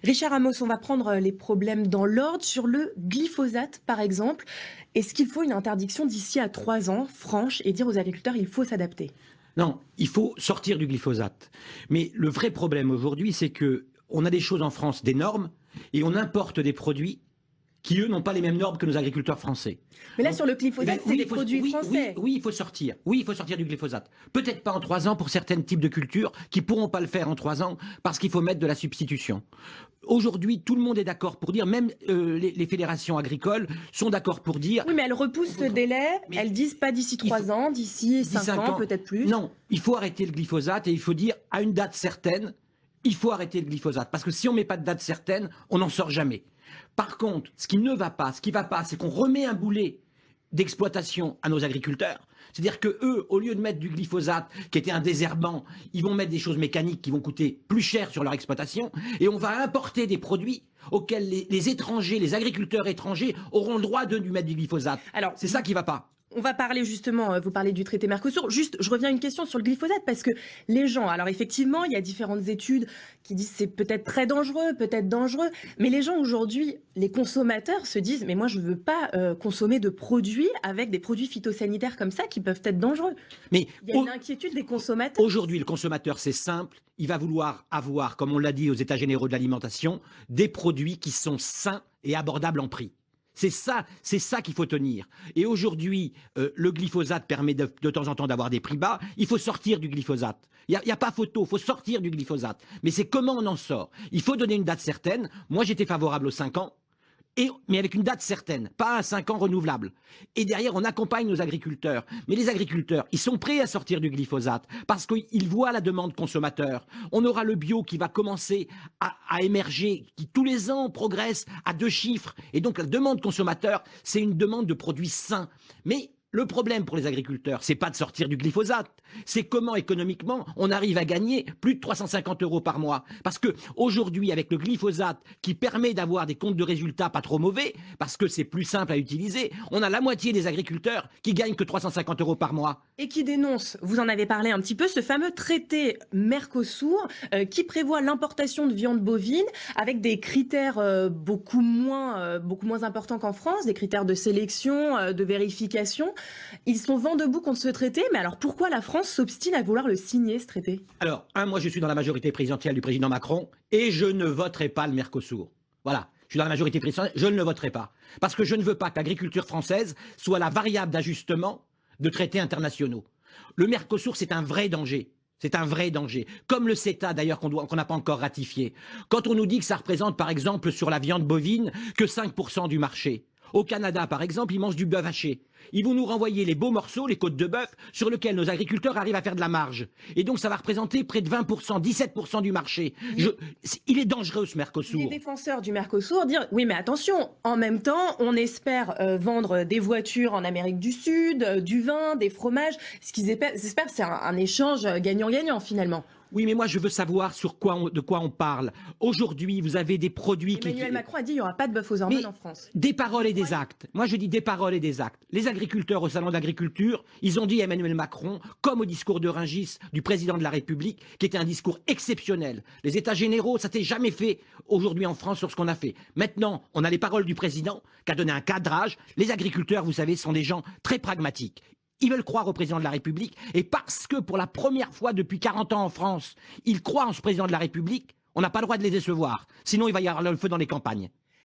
Richard Amos, on va prendre les problèmes dans l'ordre. Sur le glyphosate, par exemple, est-ce qu'il faut une interdiction d'ici à 3 ans, franche, et dire aux agriculteurs il faut s'adapter? Non, il faut sortir du glyphosate. Mais le vrai problème aujourd'hui, c'est que on a des choses en France, des normes, et on importe des produits qui, eux, n'ont pas les mêmes normes que nos agriculteurs français. Mais là, Donc, sur le eh ben, glyphosate, c'est oui, des produits français. oui, il faut sortir. Oui, il faut sortir du glyphosate. Peut-être pas en 3 ans pour certains types de cultures qui pourront pas le faire en 3 ans parce qu'il faut mettre de la substitution. Aujourd'hui, tout le monde est d'accord pour dire, même les fédérations agricoles sont d'accord pour dire. Oui, mais elles repoussent ce délai. Mais Elles disent pas d'ici il faut- 3 ans, d'ici 5 5 ans, ans. peut-être plus. Non, il faut arrêter le glyphosate et il faut dire à une date certaine, il faut arrêter le glyphosate. Parce que si on ne met pas de date certaine, on n'en sort jamais. Par contre, ce qui ne va pas, ce qui va pas, c'est qu'on remet un boulet d'exploitation à nos agriculteurs. C'est-à-dire que eux, au lieu de mettre du glyphosate, qui était un désherbant, ils vont mettre des choses mécaniques qui vont coûter plus cher sur leur exploitation, et on va importer des produits auxquels les étrangers, les agriculteurs étrangers auront le droit de lui mettre du glyphosate. Alors, C'est ça qui va pas. on va parler justement, vous parlez du traité Mercosur. Juste, je reviens à une question sur le glyphosate parce que les gens, alors effectivement, il y a différentes études qui disent c'est peut-être très dangereux, peut-être dangereux, mais les gens aujourd'hui, les consommateurs se disent mais moi je veux pas consommer de produits avec des produits phytosanitaires comme ça qui peuvent être dangereux. Mais Il y a une inquiétude des consommateurs. aujourd'hui, le consommateur, c'est simple. Il va vouloir avoir, comme on l'a dit aux États généraux de l'alimentation, des produits qui sont sains et abordables en prix. C'est ça qu'il faut tenir. Et aujourd'hui, le glyphosate permet de temps en temps d'avoir des prix bas. Il faut sortir du glyphosate. Il y a pas photo, il faut sortir du glyphosate. Mais c'est comment on en sort. Il faut donner une date certaine. Moi, j'étais favorable aux 5 ans. Mais avec une date certaine, pas à 5 ans renouvelable. Et derrière, on accompagne nos agriculteurs. Mais les agriculteurs, ils sont prêts à sortir du glyphosate parce qu'ils voient la demande consommateur. On aura le bio qui va commencer à émerger, qui tous les ans progresse à 2 chiffres. Et donc la demande consommateur, c'est une demande de produits sains. Mais le problème pour les agriculteurs, c'est pas de sortir du glyphosate, c'est comment économiquement on arrive à gagner plus de 350 € par mois. Parce que aujourd'hui, avec le glyphosate qui permet d'avoir des comptes de résultats pas trop mauvais, parce que c'est plus simple à utiliser, on a la moitié des agriculteurs qui gagnent que 350 € par mois. Et qui dénonce, vous en avez parlé un petit peu, ce fameux traité Mercosur qui prévoit l'importation de viande bovine avec des critères beaucoup moins importants qu'en France, des critères de sélection, de vérification. Ils sont vent debout contre ce traité, mais alors pourquoi la France s'obstine à vouloir le signer, ce traité? Alors, moi je suis dans la majorité présidentielle du président Macron et je ne voterai pas le Mercosur. Voilà. Je suis dans la majorité présidentielle, je ne le voterai pas. Parce que je ne veux pas que l'agriculture française soit la variable d'ajustement de traités internationaux. Le Mercosur, c'est un vrai danger. C'est un vrai danger. Comme le CETA, d'ailleurs, qu'on n'a pas encore ratifié. Quand on nous dit que ça représente, par exemple, sur la viande bovine, que 5% du marché. Au Canada, par exemple, ils mangent du bœuf haché. Ils vont nous renvoyer les beaux morceaux, les côtes de bœuf, sur lesquels nos agriculteurs arrivent à faire de la marge. Et donc, ça va représenter près de 20%, 17% du marché. Il est dangereux, ce Mercosur. Les défenseurs du Mercosur disent oui, mais attention, en même temps, on espère vendre des voitures en Amérique du Sud, du vin, des fromages. Ce qu'ils espèrent, c'est un échange gagnant-gagnant finalement. Oui, mais moi je veux savoir de quoi on parle. Aujourd'hui, vous avez des produits Emmanuel Macron a dit qu'il n'y aura pas de bœuf aux hormones en France. Des paroles et des actes. Moi je dis des paroles et des actes. Les agriculteurs au salon d'agriculture, ils ont dit à Emmanuel Macron, comme au discours de Rungis du président de la République, qui était un discours exceptionnel. Les états généraux, ça s'est jamais fait aujourd'hui en France sur ce qu'on a fait. Maintenant, on a les paroles du président qui a donné un cadrage. Les agriculteurs, vous savez, sont des gens très pragmatiques. Ils veulent croire au président de la République, et parce que pour la première fois depuis 40 ans en France, ils croient en ce président de la République, on n'a pas le droit de les décevoir. Sinon, il va y avoir le feu dans les campagnes.